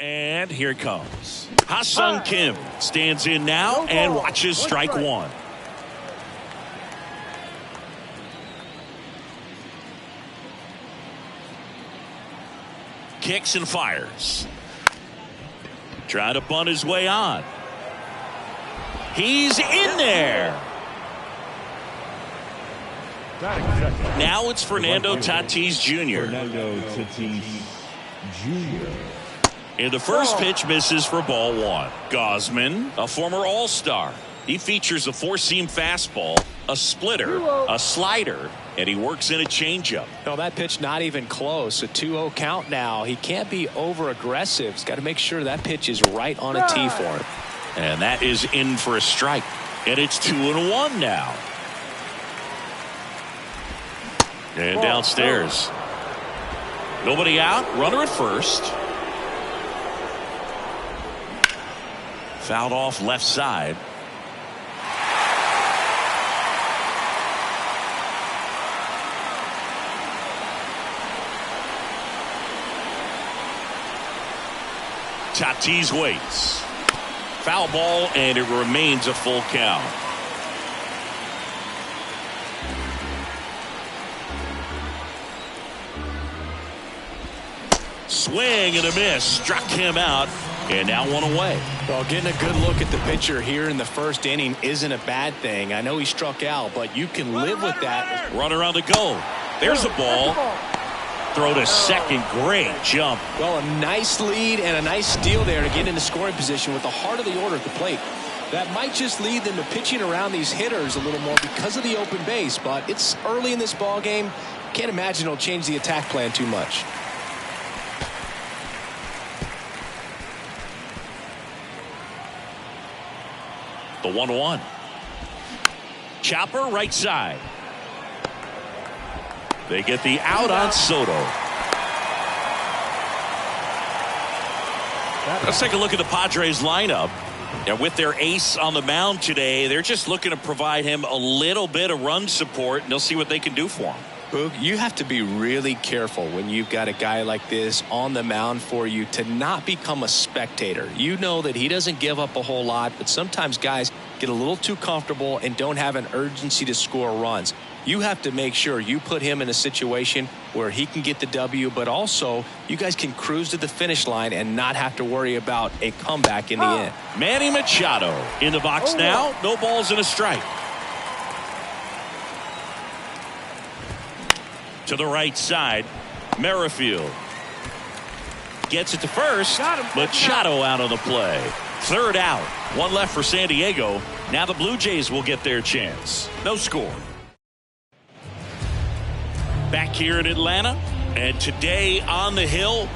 And here it comes. Ha-Seong Kim stands in now and watches strike one. Kicks and fires. Trying to bunt his way on. He's in there. Now it's Fernando Tatis Jr. And the first pitch misses for ball one. Gausman, a former All-Star. He features a four-seam fastball, a splitter, a slider, and he works in a changeup. No, that pitch not even close. A 2-0 count now. He can't be over-aggressive. He's got to make sure that pitch is right on a tee for him. And that is in for a strike. And it's 2-1 now. And downstairs. Nobody out. Runner at first. Fouled off left side. Tatis waits. Foul ball, and it remains a full count. Swing and a miss. Struck him out, and now one away. Well, getting a good look at the pitcher here in the first inning isn't a bad thing. I know he struck out, but you can live with that. Runner on the go. There's a ball. Throw to second. Great jump. Well, a nice lead and a nice steal there to get into scoring position with the heart of the order at the plate. That might just lead them to pitching around these hitters a little more because of the open base, but it's early in this ball game. Can't imagine it'll change the attack plan too much. The 1-1. Chopper right side. They get the out on Soto. Let's take a look at the Padres lineup. And with their ace on the mound today, they're just looking to provide him a little bit of run support, and they'll see what they can do for him. Boog, you have to be really careful when you've got a guy like this on the mound for you to not become a spectator. You know that he doesn't give up a whole lot, but sometimes guys get a little too comfortable and don't have an urgency to score runs. You have to make sure you put him in a situation where he can get the W, but also you guys can cruise to the finish line and not have to worry about a comeback in the end. Manny Machado in the box now. No balls and a strike. To the right side, Merrifield gets it to first. Machado out of the play. Third out. One left for San Diego. Now the Blue Jays will get their chance. No score. Back here in Atlanta, and today on the hill,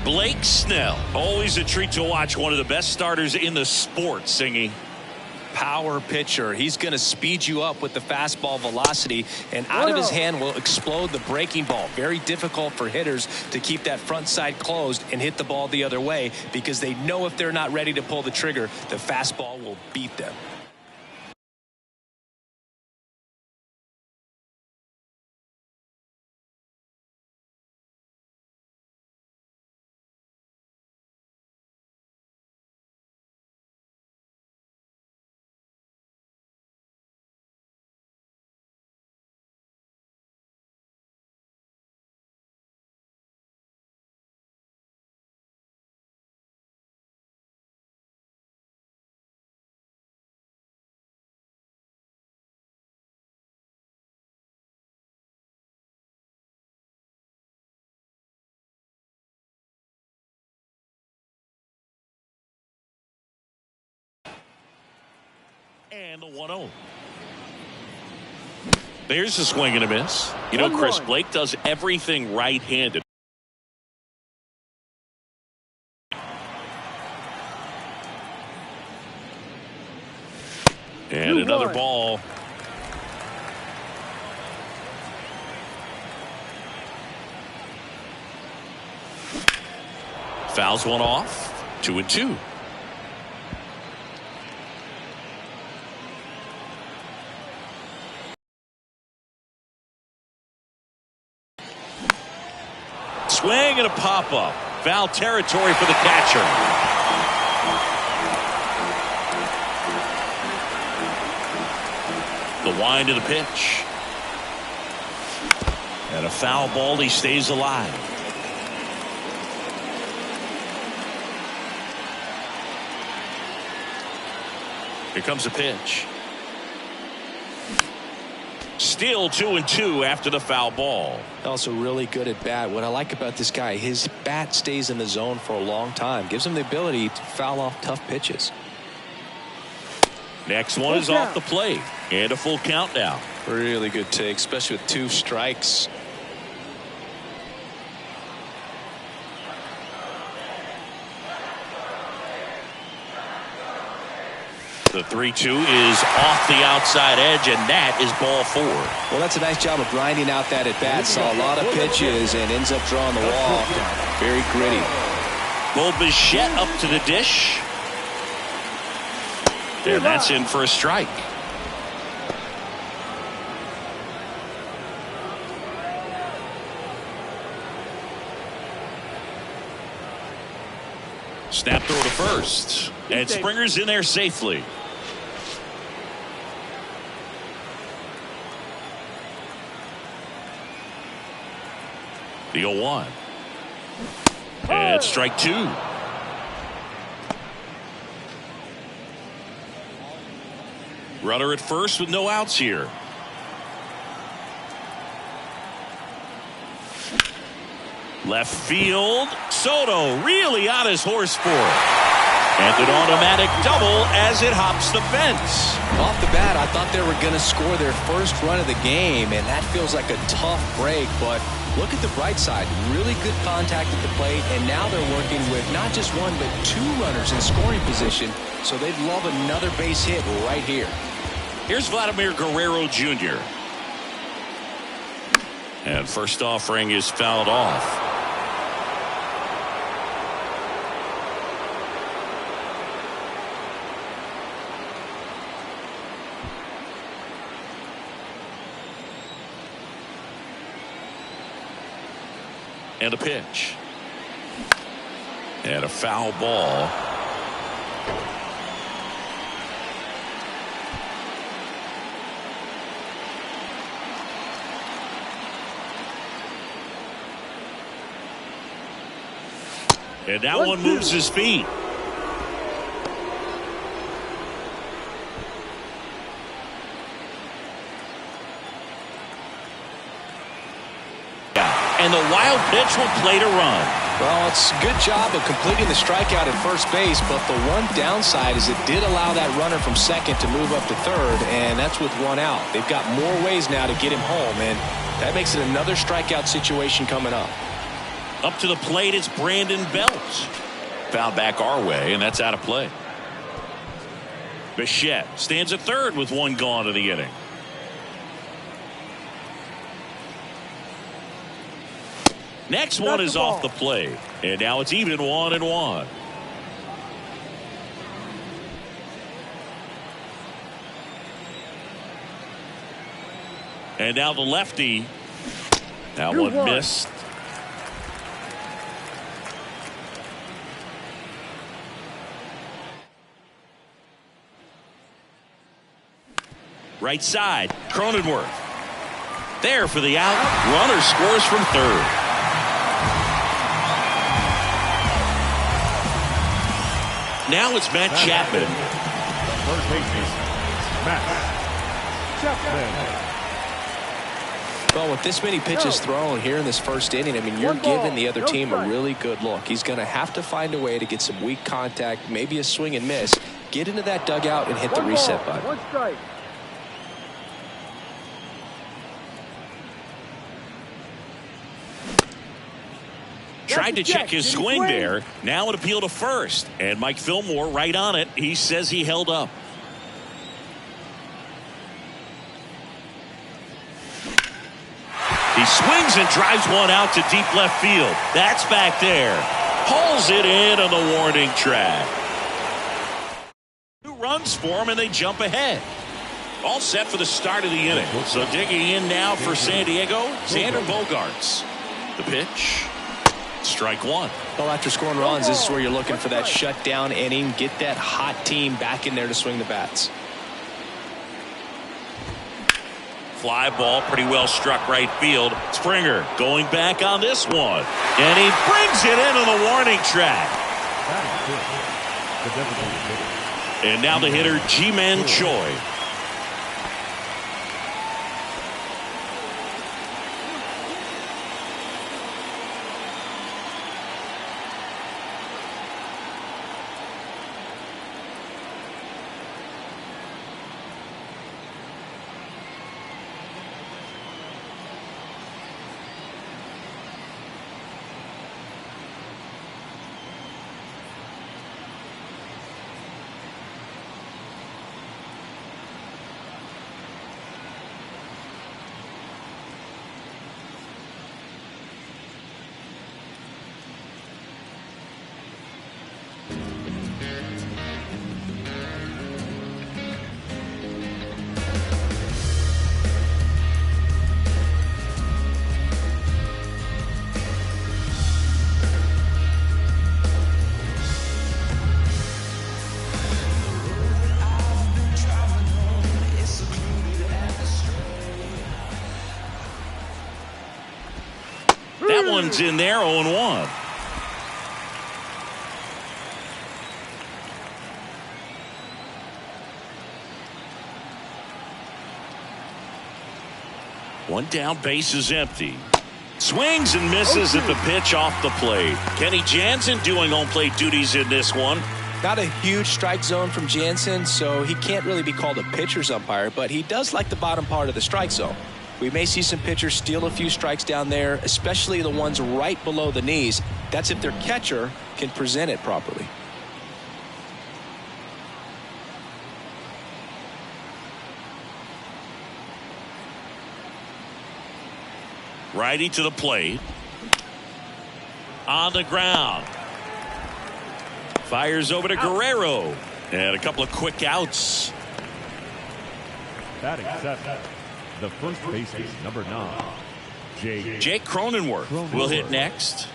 Blake Snell. Always a treat to watch. One of the best starters in the sport, Singy. Power pitcher. He's going to speed you up with the fastball velocity, and out of his hand will explode the breaking ball. Very difficult for hitters to keep that front side closed and hit the ball the other way because they know if they're not ready to pull the trigger, the fastball will beat them. And the 1-0. There's a swing and a miss. You know, Chris, Blake does everything right-handed. And another ball. Fouls one off. 2-2. Swing and a pop-up. Foul territory for the catcher. The wind of the pitch. And a foul ball. He stays alive. Here comes a pitch. Still 2-2 after the foul ball. Also really good at bat. What I like about this guy, his bat stays in the zone for a long time. Gives him the ability to foul off tough pitches. Next one is off the plate. And a full count now. Really good take, especially with 2 strikes. The 3-2 is off the outside edge, and that is ball 4. Well, that's a nice job of grinding out that at bat. Saw a lot of pitches and ends up drawing the walk. Very gritty. Bo Bichette up to the dish. And that's in for a strike. Snap throw to first. And Springer's in there safely. The 0-1. And strike 2. Runner at first with no outs here. Left field. Soto really on his horse for it. And an automatic double as it hops the fence. Off the bat, I thought they were going to score their first run of the game, and that feels like a tough break. But look at the bright side. Really good contact at the plate, and now they're working with not just 1 but 2 runners in scoring position. So they'd love another base hit right here. Here's Vladimir Guerrero Jr. And first offering is fouled off. And a pitch. And a foul ball. And that one moves his feet. And the wild pitch will play to run. Well, it's a good job of completing the strikeout at first base, but the one downside is it did allow that runner from second to move up to third, and that's with 1 out. They've got more ways now to get him home, and that makes it another strikeout situation coming up. Up to the plate, it's Brandon Belt. Foul back our way, and that's out of play. Bichette stands at third with 1 gone in the inning. Next one is off the plate, and now it's even 1-1. And now the lefty. That one missed. Right side, Cronenworth. There for the out. Runner scores from third. Now it's Matt Chapman. First baseman, Matt Chapman. Well, with this many pitches thrown here in this first inning, I mean, you're giving the other team a really good look. He's going to have to find a way to get some weak contact, maybe a swing and miss, get into that dugout and hit the reset button. 1 strike. Tried to check his swing there. Now an appeal to first. And Mike Fillmore right on it. He says he held up. He swings and drives one out to deep left field. That's back there. Pulls it in on the warning track. 2 runs for him and they jump ahead. All set for the start of the inning. So digging in now for San Diego, Xander Bogaerts. The pitch. Strike one. Well, after scoring runs, this is where you're looking for that shutdown inning. Get that hot team back in there to swing the bats. Fly ball pretty well struck right field. Springer going back on this one. And he brings it into the warning track. And now the hitter, Ji-Man Choi. That one's in there, 0-1. One down, base is empty. Swings and misses at the pitch off the plate. Kenny Jansen doing home plate duties in this one. Not a huge strike zone from Jansen, so he can't really be called a pitcher's umpire, but he does like the bottom part of the strike zone. We may see some pitchers steal a few strikes down there, especially the ones right below the knees. That's if their catcher can present it properly. Righty to the plate. On the ground. Fires over to Guerrero. And a couple of quick outs. Batting seventh, the first baseman, number 9, Jake Cronenworth will hit next.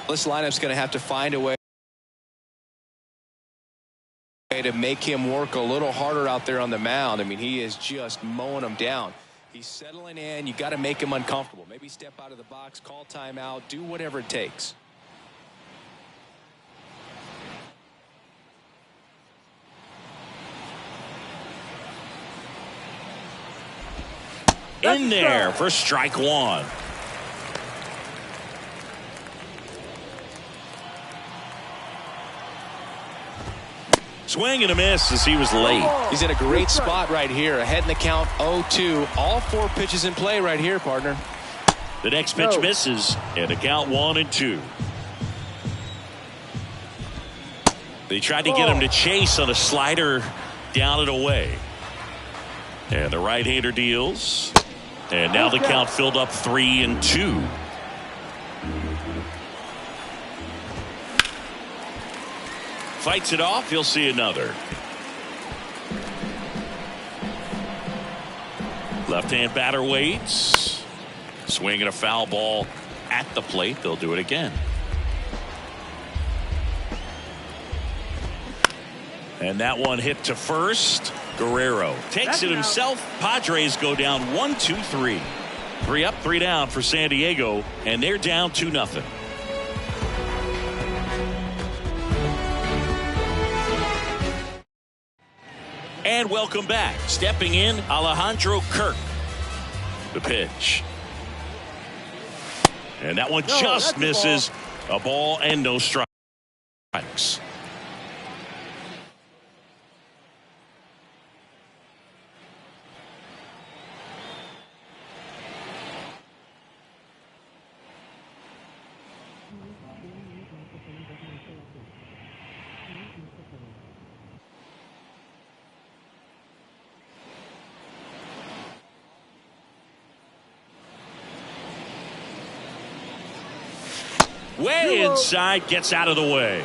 This lineup's going to have to find a way to make him work a little harder out there on the mound. I mean, he is just mowing them down. He's settling in. You got to make him uncomfortable. Maybe step out of the box, call timeout, do whatever it takes. In there for strike one. Swing and a miss as he was late. He's in a great spot right here. Ahead in the count, 0-2. All 4 pitches in play right here, partner. The next pitch misses, and the count 1-2. They tried to get him to chase on a slider down and away. And the right-hander deals. And now the count filled up 3-2. Fights it off. He'll see another. Left-hand batter waits. Swinging a foul ball at the plate. They'll do it again. And that one hit to first. Guerrero takes it himself. Padres go down 1-2-3. 3 up, 3 down for San Diego, and they're down 2-0. And welcome back. Stepping in, Alejandro Kirk. The pitch. And that one just misses. A ball and no strikes. Way inside, gets out of the way.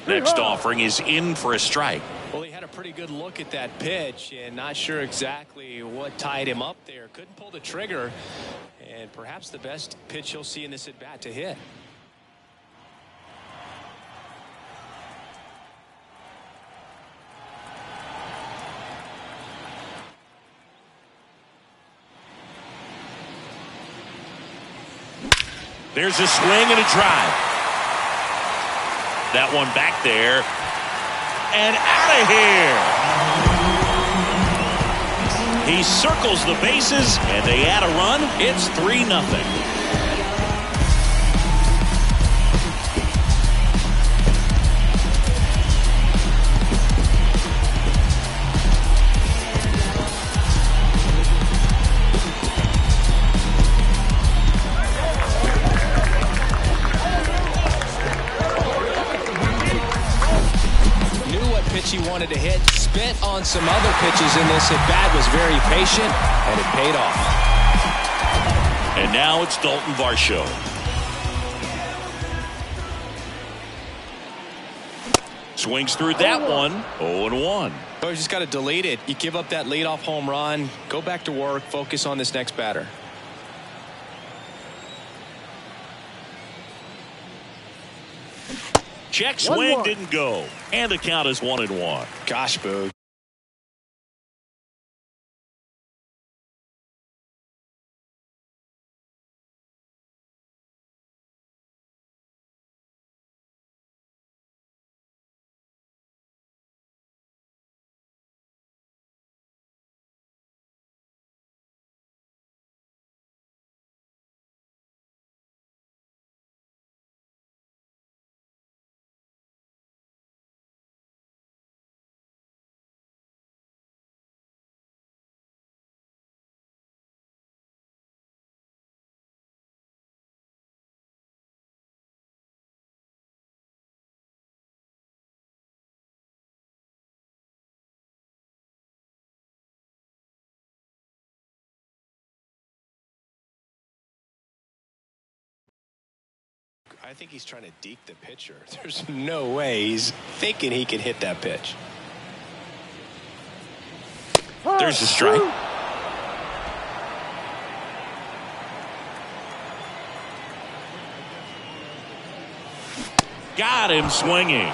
Next offering is in for a strike. Well, he had a pretty good look at that pitch and not sure exactly what tied him up there. Couldn't pull the trigger, and perhaps the best pitch you'll see in this at bat to hit. There's a swing and a drive. That one back there and out of here. He circles the bases and they add a run. It's 3-0. He wanted to hit, spent on some other pitches in this at bat, was very patient, and it paid off. And now it's Dalton Varsho. Swings through that one. 0-1. So you just got to delete it. You give up that leadoff home run, go back to work, focus on this next batter. Check swing didn't go. And the count is 1-1. Gosh, Boog. I think he's trying to deke the pitcher. There's no way he's thinking he can hit that pitch. There's the strike. Got him swinging.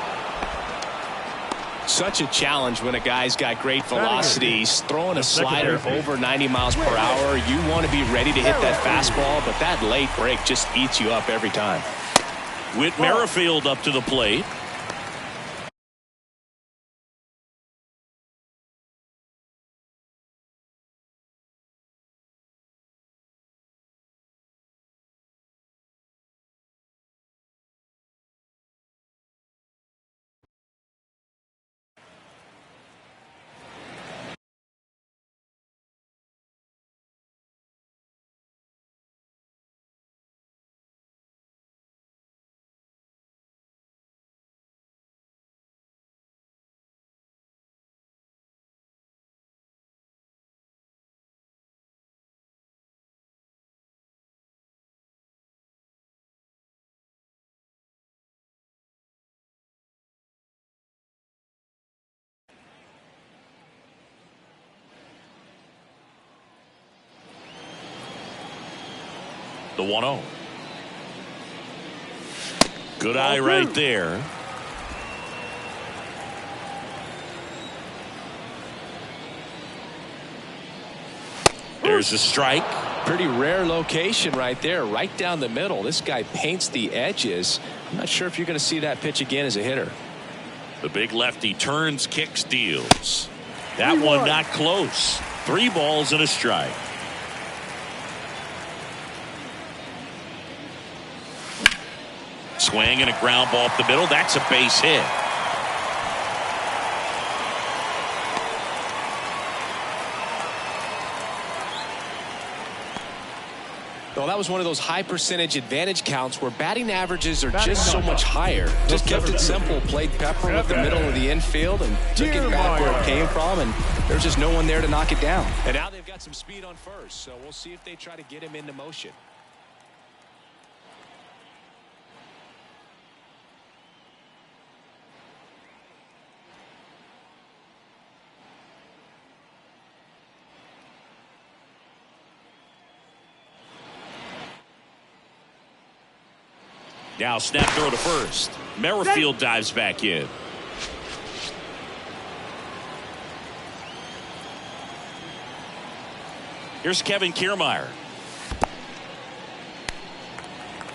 Such a challenge when a guy's got great velocity. He's throwing a slider over 90 miles per hour. You want to be ready to hit that fastball, but that late break just eats you up every time. Whit Merrifield up to the plate. The 1-0. Good eye right there. There's a strike. Pretty rare location right there, right down the middle. This guy paints the edges. I'm not sure if you're going to see that pitch again as a hitter. The big lefty turns, kicks, deals. That one not close. 3 balls and a strike. Swing and a ground ball up the middle. That's a base hit. Well, that was one of those high percentage advantage counts where batting averages are just so much higher. Just kept it simple, played Pepper with the middle of the infield and took it back where it came from, and there's just no one there to knock it down. And now they've got some speed on first, so we'll see if they try to get him into motion. Now snap throw to first. Merrifield dives back in. Here's Kevin Kiermaier.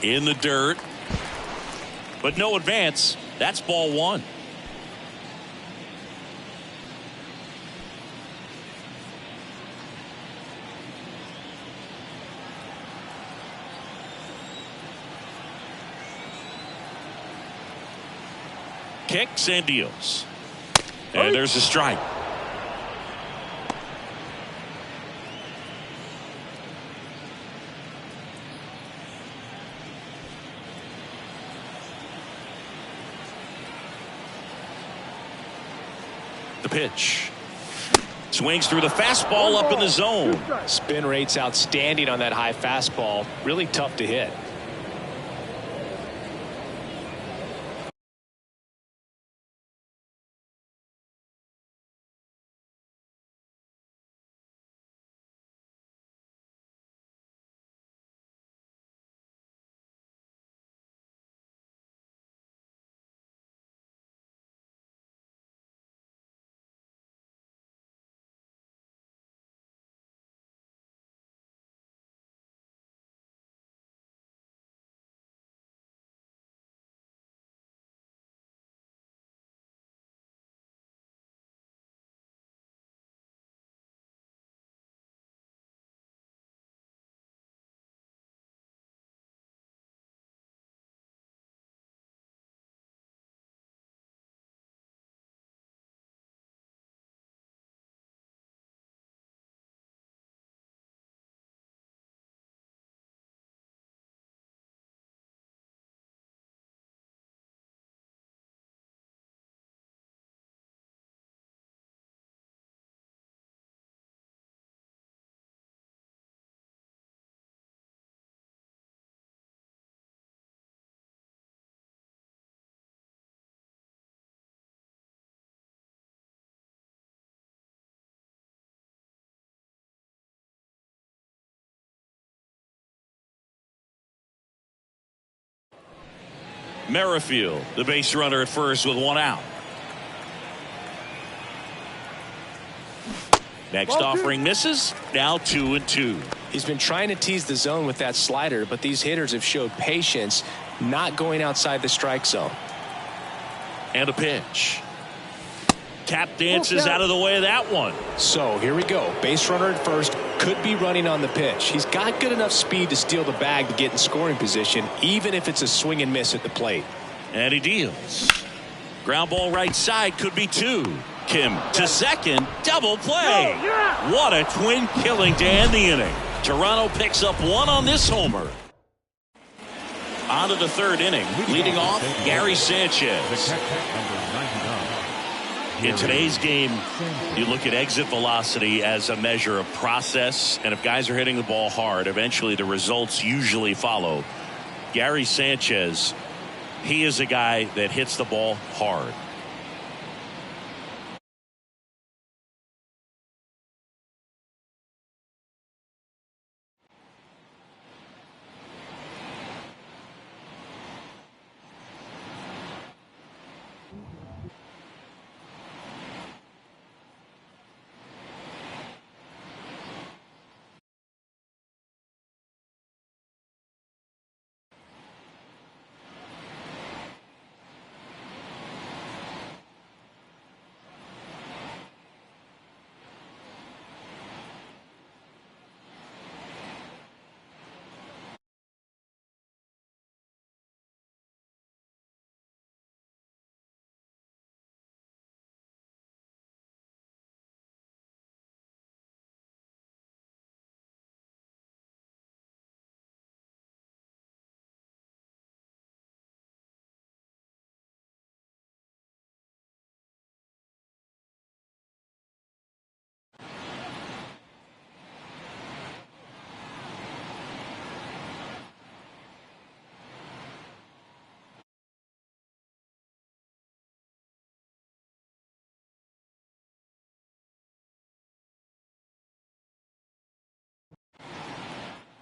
In the dirt. But no advance. That's ball one. Kicks and deals. And there's a strike. The pitch. Swings through the fastball up in the zone. Spin rate's outstanding on that high fastball. Really tough to hit. Merrifield, the base runner at first with one out. Next offering misses. Now 2-2. He's been trying to tease the zone with that slider, but these hitters have showed patience, not going outside the strike zone. And a pitch. Tap dances out of the way of that one. So here we go. Base runner at first, could be running on the pitch. He's got good enough speed to steal the bag to get in scoring position, even if it's a swing and miss at the plate. And he deals. Ground ball right side, could be two. Kim to second, double play. What a twin killing to end the inning. Toronto picks up one on this homer. On to the third inning. Leading off, Gary Sanchez. In today's game, you look at exit velocity as a measure of process, and if guys are hitting the ball hard, eventually the results usually follow. Gary Sanchez, he is a guy that hits the ball hard.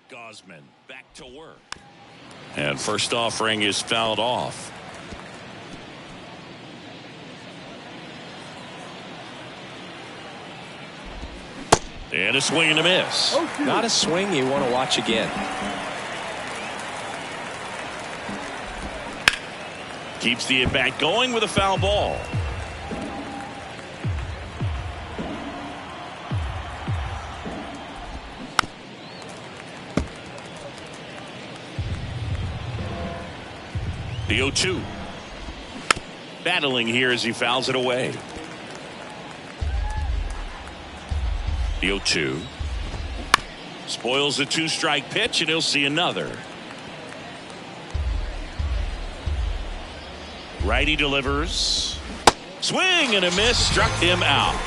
Gausman back to work. And first offering is fouled off. And a swing and a miss. Not a swing you want to watch again. Keeps the at-bat going with a foul ball. The 0-2. Battling here as he fouls it away. The 0-2. Spoils the 2-strike pitch, and he'll see another. Righty delivers. Swing and a miss. Struck him out.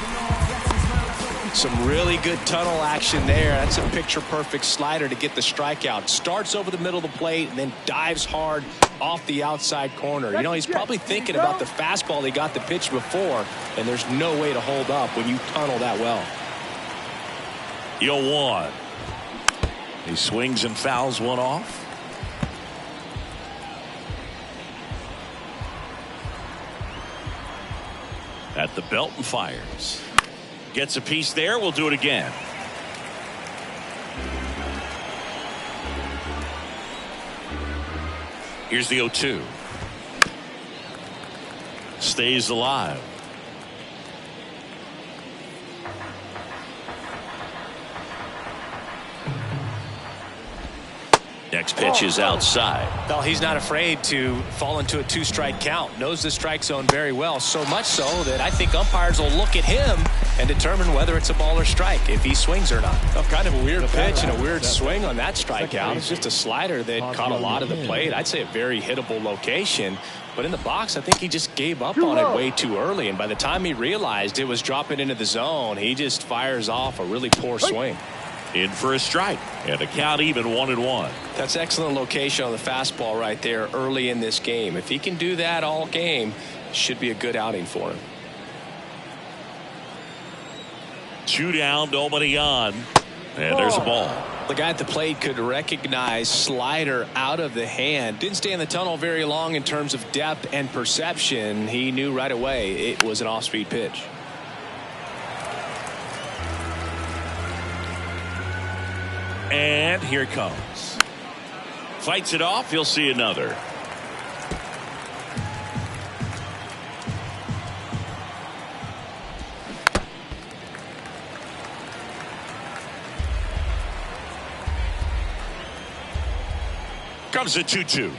Some really good tunnel action there. That's a picture-perfect slider to get the strikeout. Starts over the middle of the plate and then dives hard off the outside corner. You know, he's probably thinking about the fastball he got the pitch before, and there's no way to hold up when you tunnel that well. The 0-1. He swings and fouls one off. At the belt and fires. Gets a piece there. We'll do it again. Here's the 0-2. Stays alive. Next pitch is outside. Well, he's not afraid to fall into a 2-strike count. Knows the strike zone very well. So much so that I think umpires will look at him and determine whether it's a ball or strike, if he swings or not. Well, kind of a weird pitch and a weird swing on that strikeout. It's just a slider that caught a lot of the plate. I'd say a very hittable location. But in the box, I think he just gave up on it way too early. And by the time he realized it was dropping into the zone, he just fires off a really poor swing. In for a strike, and the count even 1-1. That's excellent location on the fastball right there early in this game. If he can do that all game, should be a good outing for him. 2 down, nobody on, and there's a ball. The guy at the plate could recognize slider out of the hand. Didn't stay in the tunnel very long in terms of depth and perception. He knew right away it was an off-speed pitch. And here it comes. Fights it off. He'll see another. Comes the 2-2.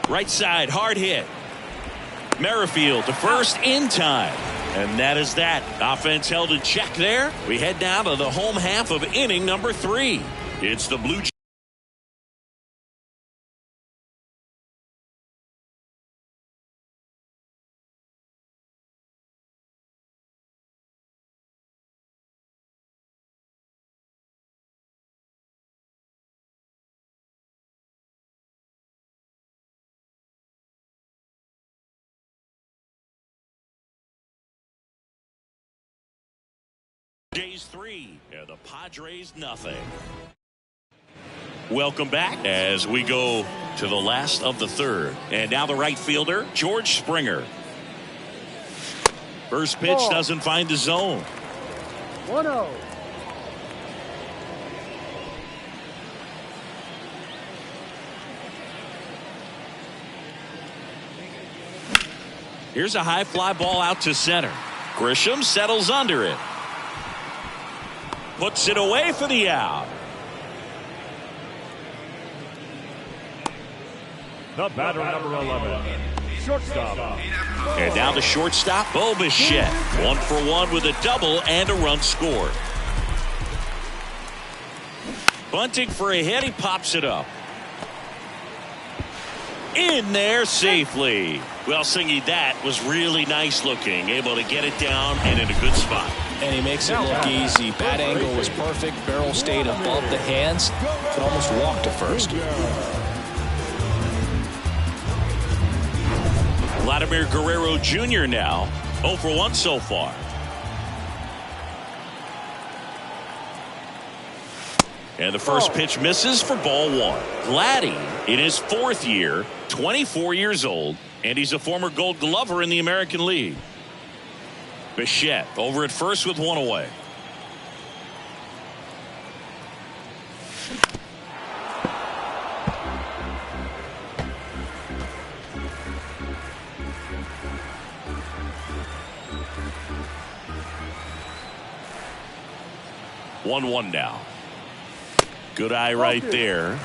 Right side, hard hit. Merrifield to first in time. And that is that. Offense held in check there. We head down to the home half of inning number 3. It's the Blue Jays 3 and the Padres nothing. Welcome back as we go to the last of the third. And now the right fielder, George Springer. First pitch doesn't find the zone. 1-0. Here's a high fly ball out to center. Grisham settles under it. Puts it away for the out. The batter, number 11, shortstop. And now the shortstop, Bo Bichette. 1 for 1 with a double and a run scored. Bunting for a hit. He pops it up. In there safely. Well, Singy, that was really nice looking. Able to get it down and in a good spot. And he makes it look easy. Bat angle was perfect. Barrel stayed above the hands. Could almost walk to first. Vladimir Guerrero Jr. now 0 for 1 so far. And the first pitch misses for ball one. Vladdy in his fourth year, 24 years old, and he's a former Gold Glover in the American League. Bichette over at first with one away. One now. Good eye right there.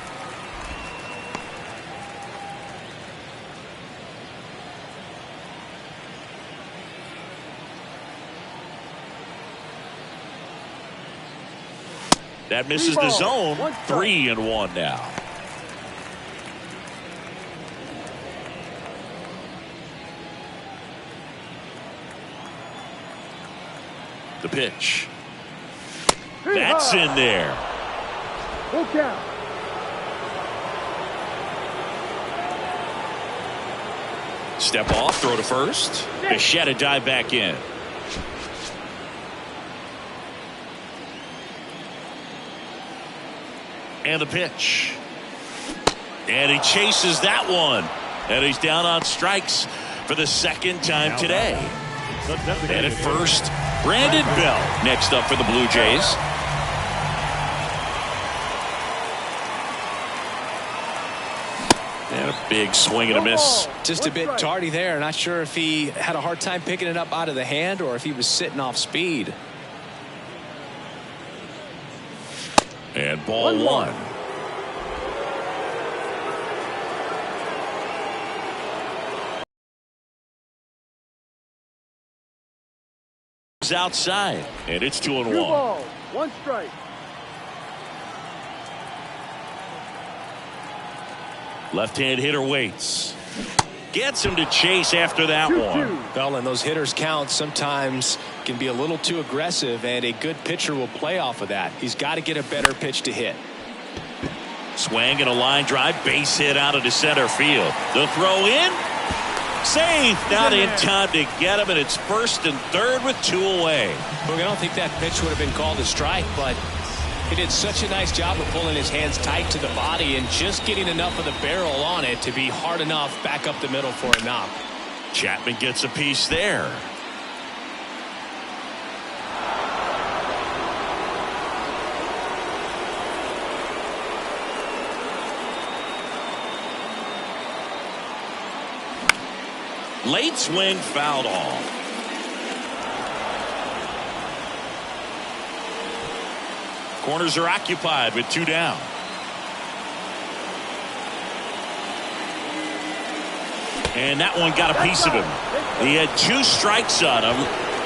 That misses the zone. 3-1 now. The pitch. That's in there. Full count. Step off, throw to first. Bichette a dive back in. And the pitch. And he chases that one. And he's down on strikes for the second time today. And at first, Brandon Bell next up for the Blue Jays. And a big swing and a miss. Just a bit tardy there. Not sure if he had a hard time picking it up out of the hand or if he was sitting off speed. And ball one. Outside, and it's 2-1. 1 strike. Left-hand hitter waits. Gets him to chase after that one. Well, and those hitters count sometimes can be a little too aggressive, and a good pitcher will play off of that. He's got to get a better pitch to hit. Swing and a line drive, base hit out into center field. The throw in. Safe, not in time to get him, and it's first and third with 2 away. Look, I don't think that pitch would have been called a strike, but he did such a nice job of pulling his hands tight to the body and just getting enough of the barrel on it to be hard enough back up the middle for a knock. Chapman gets a piece there. Late swing fouled off. Corners are occupied with 2 down. And that one got a piece of him. He had 2 strikes on him,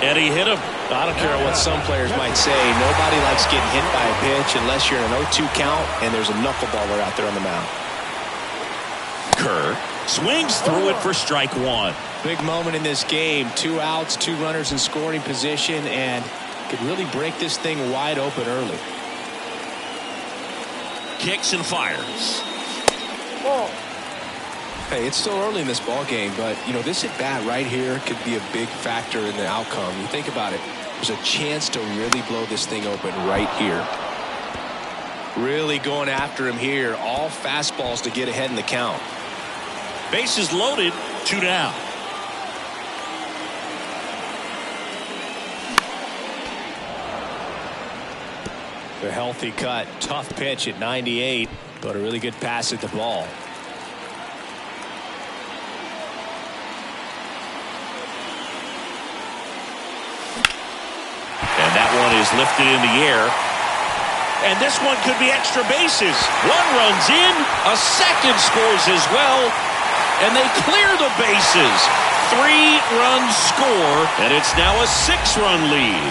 and he hit him. I don't care what some players might say. Nobody likes getting hit by a pitch unless you're in an 0-2 count and there's a knuckleballer out there on the mound. Kerr swings through it for strike 1. Big moment in this game. 2 outs, 2 runners in scoring position, and could really break this thing wide open early. Kicks and fires. Hey, it's still early in this ball game, but you know, this at bat right here could be a big factor in the outcome. You think about it, there's a chance to really blow this thing open right here. Really going after him here. All fastballs to get ahead in the count. Bases loaded, 2 down. A healthy cut, tough pitch at 98, but a really good pass at the ball. And that one is lifted in the air. And this one could be extra bases. 1 runs in, a second scores as well, and they clear the bases. 3-run score, and it's now a 6-run lead.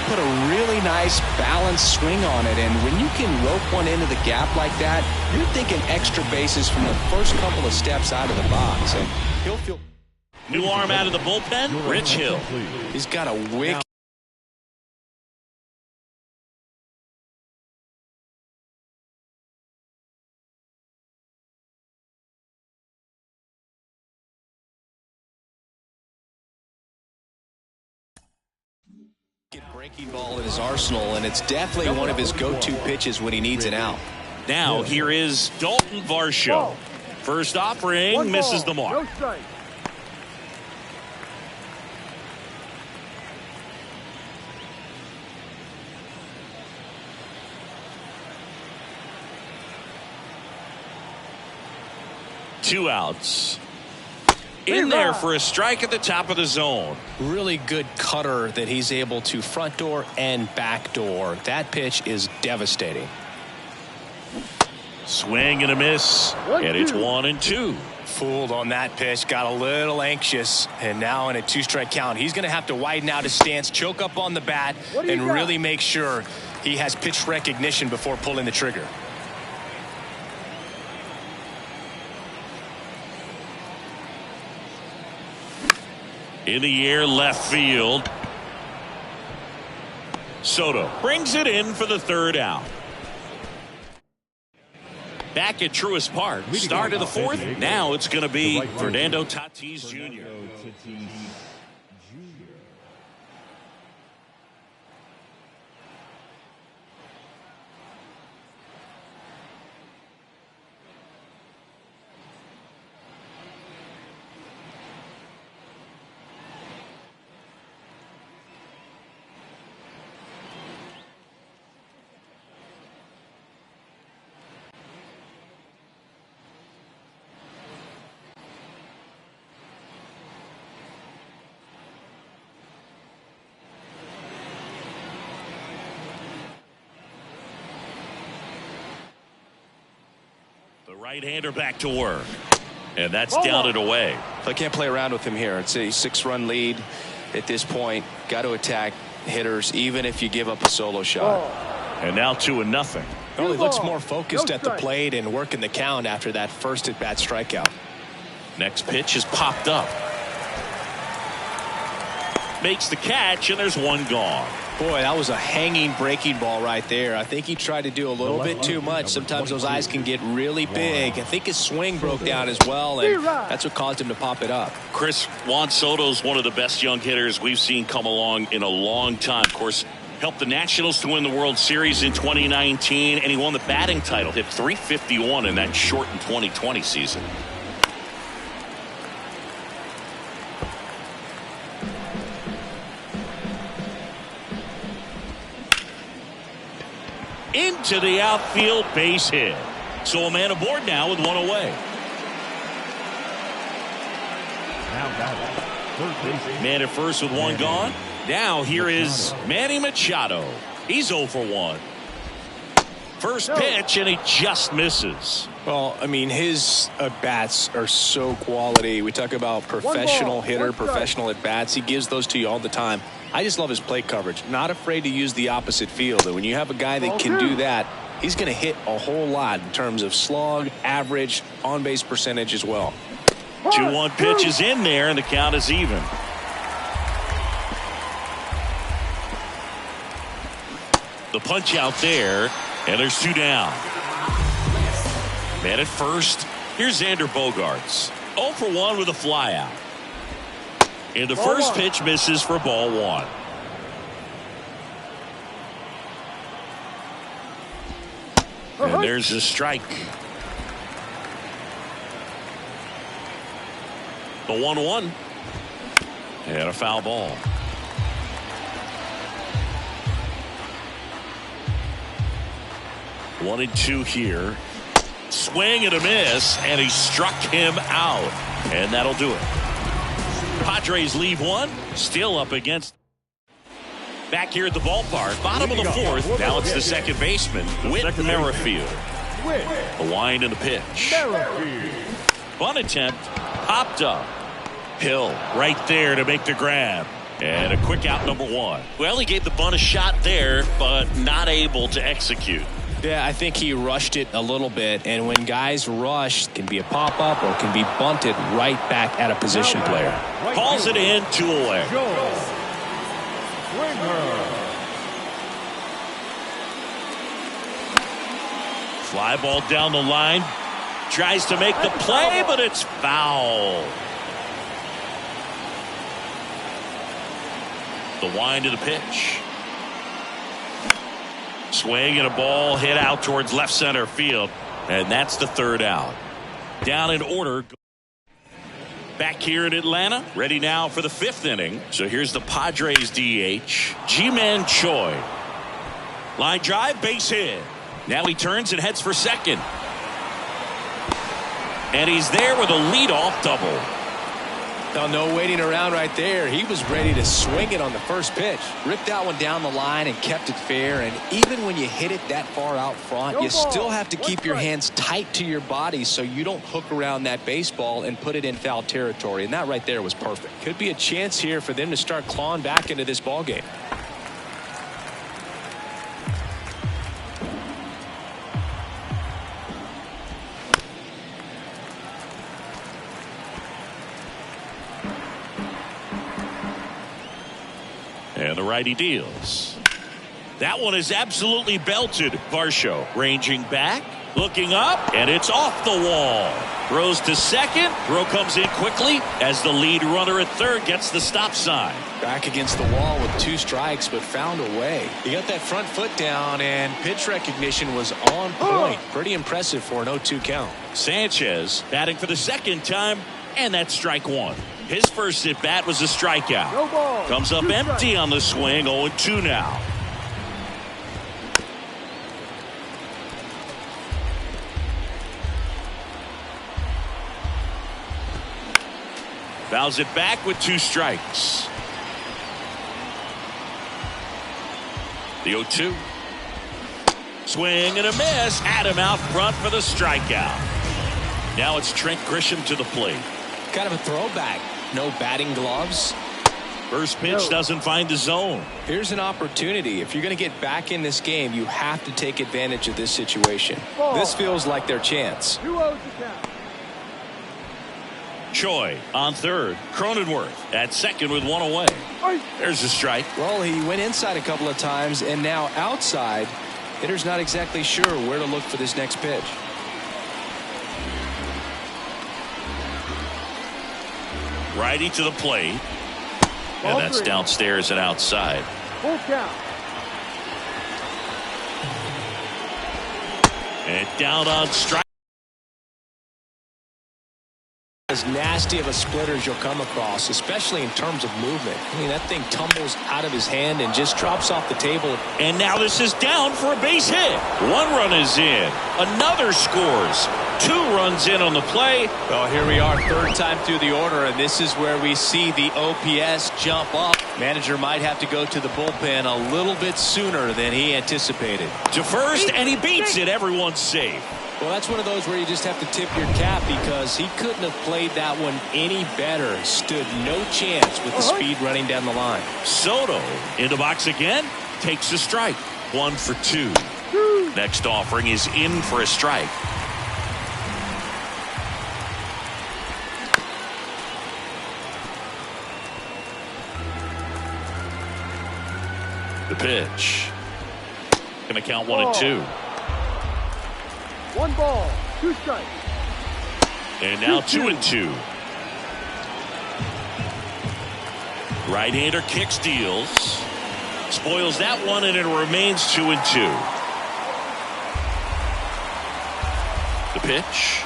Put a really nice balanced swing on it, and when you can rope one into the gap like that, you're thinking extra bases from the first couple of steps out of the box, and he'll feel. New arm out of the bullpen, Rich Hill. He's got a wicked. Delicate breaking ball in his arsenal, and it's definitely one of his go-to pitches when he needs an out. Now here is Dalton Varsho. First offering, misses the mark. No strike. Two outs. In there for a strike at the top of the zone. Really good cutter that he's able to front door and back door. That pitch is devastating. Swing and a miss. And it's 1-2. Fooled on that pitch, got a little anxious, and now in a 2-strike count, he's going to have to widen out his stance, choke up on the bat, and really make sure he has pitch recognition before pulling the trigger. In the air, left field. Soto brings it in for the third out. Back at Truist Park, start of the fourth. Now it's going to be Fernando Tatis Jr. The right-hander back to work. And that's down and away. I can't play around with him here. It's a 6-run lead at this point. Got to attack hitters even if you give up a solo shot. And now 2-0. Well, he looks more focused at the plate and working the count after that first at-bat strikeout. Next pitch is popped up. Makes the catch, and there's one gone. Boy, that was a hanging breaking ball right there. I think he tried to do a little bit too much. Sometimes those eyes can get really big. I think his swing broke down as well, and that's what caused him to pop it up. Chris, Juan Soto's one of the best young hitters we've seen come along in a long time. Of course, helped the Nationals to win the World Series in 2019, and he won the batting title. Hit .351 in that shortened 2020 season. Into the outfield, base hit. So a man aboard now with one away. Man at first with one gone. Now here is Manny Machado. He's 0 for 1. First pitch, and he just misses. Well, I mean, his at-bats are so quality. We talk about professional hitter, professional at-bats. He gives those to you all the time. I just love his plate coverage. Not afraid to use the opposite field. And when you have a guy that can do that, he's going to hit a whole lot in terms of slug, average, on-base percentage as well. 2-1 pitch is in there, and the count is even. The punch out there, and there's 2 down. Man at first. Here's Xander Bogaerts. 0 for 1 with a flyout. And the first pitch misses for ball 1. And there's a strike. The 1-1. And a foul ball. One and 2 here. Swing and a miss, and he struck him out. And that'll do it. Padres leave one. Still up against. Back here at the ballpark. Bottom of the fourth. Now it's the second baseman, Whit Merrifield. The wind and the pitch. Bunt attempt. Popped up. Hill right there to make the grab. And a quick out, number 1. Well, he gave the bunt a shot there, but not able to execute. Yeah, I think he rushed it a little bit, and when guys rush, it can be a pop-up or it can be bunted right back at a position player. Calls it in, 2 away. Fly ball down the line. Tries to make the play, but it's foul. The wind of the pitch. Swing and a ball hit out towards left center field. And that's the third out. Down in order. Back here in Atlanta, ready now for the fifth inning. So here's the Padres DH, Ji-Man Choi. Line drive, base hit. Now he turns and heads for second. And he's there with a leadoff double. No waiting around right there. He was ready to swing it on the first pitch. Ripped that one down the line and kept it fair. And even when you hit it that far out front, you still have to keep your hands tight to your body so you don't hook around that baseball and put it in foul territory. And that right there was perfect. Could be a chance here for them to start clawing back into this ball game. And the righty deals. That one is absolutely belted. Varsho ranging back, looking up, and it's off the wall. Throws to second. Throw comes in quickly as the lead runner at third gets the stop sign. Back against the wall with 2 strikes, but found a way. He got that front foot down, and pitch recognition was on point. Pretty impressive for an 0-2 count. Sanchez batting for the second time, and that's strike one. His first at bat was a strikeout. No ball. Comes up empty on the swing. 0-2 now. Fouls it back with 2 strikes. The 0-2. Swing and a miss. Had him out front for the strikeout. Now it's Trent Grisham to the plate. Kind of a throwback. No batting gloves. First pitch doesn't find the zone. Here's an opportunity. If you're going to get back in this game, you have to take advantage of this situation. This feels like their chance. 2-0 to count. Choi on third. Cronenworth at second with 1 away. There's a strike. Well, he went inside a couple of times, and now outside. Hitter's not exactly sure where to look for this next pitch. Righty to the plate. And that's downstairs and outside. Full count. And down on strike. As nasty of a splitter as you'll come across, especially in terms of movement. I mean, that thing tumbles out of his hand and just drops off the table. And now this is down for a base hit. 1 run is in. Another scores. 2 runs in on the play. Well, here we are, third time through the order, and this is where we see the OPS jump up. Manager might have to go to the bullpen a little bit sooner than he anticipated. To first, and he beats it. Everyone's safe. Well, that's one of those where you just have to tip your cap because he couldn't have played that one any better. Stood no chance with the speed running down the line. Soto in the box again. Takes a strike. 1 for 2. Next offering is in for a strike. The pitch. Gonna count 1-2. 1 ball, 2 strikes. And now 2-2. Right-hander kicks, deals. Spoils that one, and it remains 2-2. The pitch.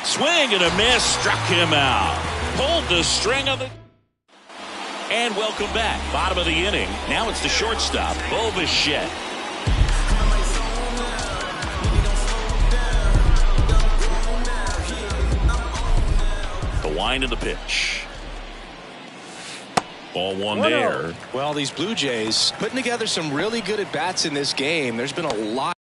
Swing and a miss. Struck him out. Pulled the string of the... And welcome back. Bottom of the inning. Now it's the shortstop, Bo Bichette. The wind of the pitch. Ball 1 there. Well, these Blue Jays putting together some really good at-bats in this game. There's been a lot.